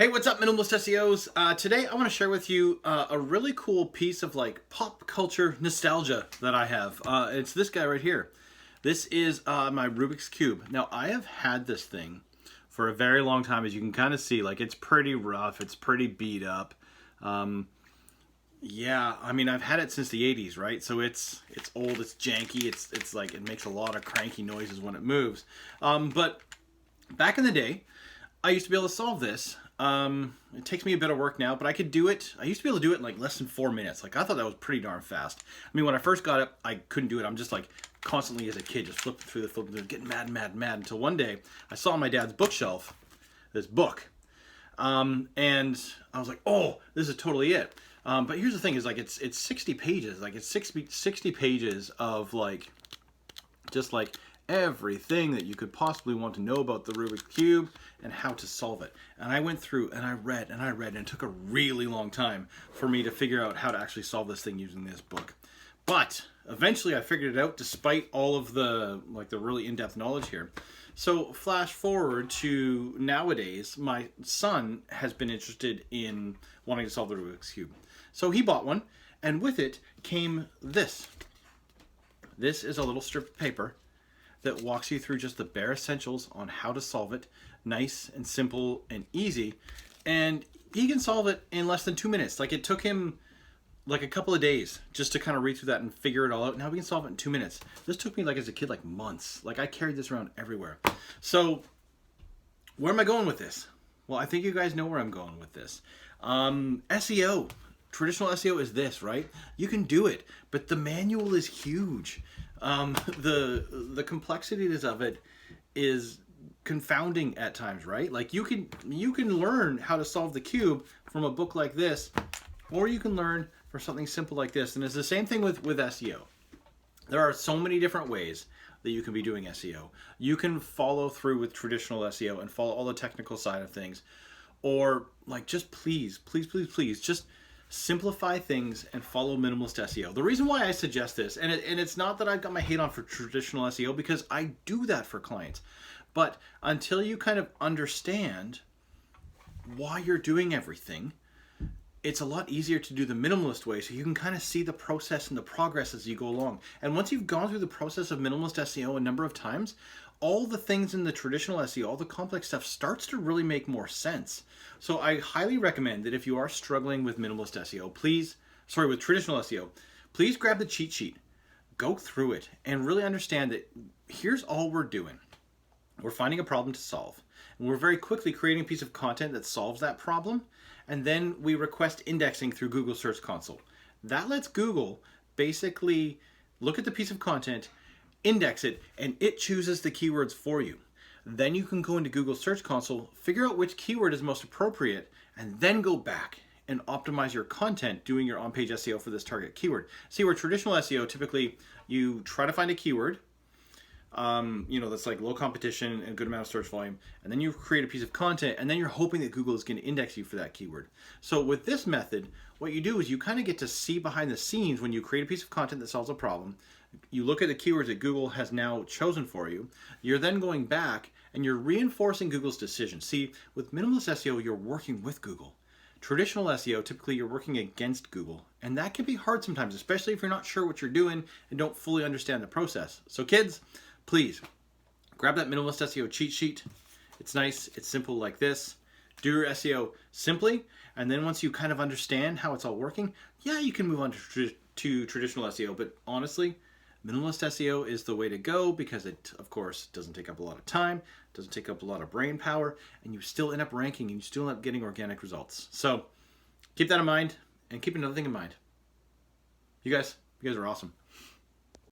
Hey, what's up, Minimalist SEOs? Today I want to share with you a really cool piece of like pop culture nostalgia that I have. It's this guy right here. This is my Rubik's Cube. Now, I have had this thing for a very long time. As you can kind of see, like, it's pretty rough. It's pretty beat up. Yeah, I mean, I've had it since the 80s, right? So it's old, it's janky, it's like it makes a lot of cranky noises when it moves. But back in the day, I used to be able to solve this. It takes me a bit of work now, but I could do it. I used to be able to do it in like less than 4 minutes. Like, I thought that was pretty darn fast. I mean, when I first got it, I couldn't do it. I'm just like constantly as a kid, just flipping through, getting mad, until one day I saw on my dad's bookshelf this book. And I was like, oh, this is totally it. But here's the thing is, like, it's 60 pages. Like, it's 60 pages of like, just like everything that you could possibly want to know about the Rubiks Cube and how to solve it. And I went through and I read, and it took a really long time for me to figure out how to actually solve this thing using this book. But eventually I figured it out despite all of the really in-depth knowledge here. So flash forward to nowadays, my son has been interested in wanting to solve the Rubik's Cube. So he bought one, and with it came this. This is a little strip of paper that walks you through just the bare essentials on how to solve it. Nice and simple and easy. And he can solve it in less than 2 minutes. Like, it took him like a couple of days just to kind of read through that and figure it all out. Now we can solve it in 2 minutes. This took me, like, as a kid, like months. Like, I carried this around everywhere. So where am I going with this? Well, I think you guys know where I'm going with this. SEO. Traditional SEO is this, right? You can do it, but the manual is huge. The complexities of it is confounding at times, right? Like, you can learn how to solve the cube from a book like this, or you can learn for something simple like this. And it's the same thing with SEO. There are so many different ways that you can be doing SEO. You can follow through with traditional SEO and follow all the technical side of things, or like, just please, just simplify things and follow minimalist SEO. The reason why I suggest this, and it's not that I've got my hate on for traditional SEO, because I do that for clients, but until you kind of understand why you're doing everything, it's a lot easier to do the minimalist way, so you can kind of see the process and the progress as you go along. And once you've gone through the process of minimalist SEO a number of times, all the things in the traditional SEO, all the complex stuff, starts to really make more sense. So I highly recommend that if you are struggling with minimalist SEO, with traditional SEO, please grab the cheat sheet, go through it, and really understand that here's all we're doing. We're finding a problem to solve, and we're very quickly creating a piece of content that solves that problem, and then we request indexing through Google Search Console. That lets Google basically look at the piece of content, index it, and it chooses the keywords for you. Then you can go into Google Search Console, figure out which keyword is most appropriate, and then go back and optimize your content doing your on-page SEO for this target keyword. See, where traditional SEO, typically you try to find a keyword, that's like low competition and a good amount of search volume, and then you create a piece of content, and then you're hoping that Google is going to index you for that keyword. So with this method, what you do is you kind of get to see behind the scenes when you create a piece of content that solves a problem. You look at the keywords that Google has now chosen for you. You're then going back and you're reinforcing Google's decision. See, with minimalist SEO, you're working with Google. Traditional SEO, typically you're working against Google. And that can be hard sometimes, especially if you're not sure what you're doing and don't fully understand the process. So kids, please grab that minimalist SEO cheat sheet. It's nice, it's simple like this. Do your SEO simply, and then once you kind of understand how it's all working, yeah, you can move on to traditional SEO. But honestly, minimalist SEO is the way to go, because it, of course, doesn't take up a lot of time, doesn't take up a lot of brain power, and you still end up ranking, and you still end up getting organic results. So keep that in mind, and keep another thing in mind. You guys are awesome.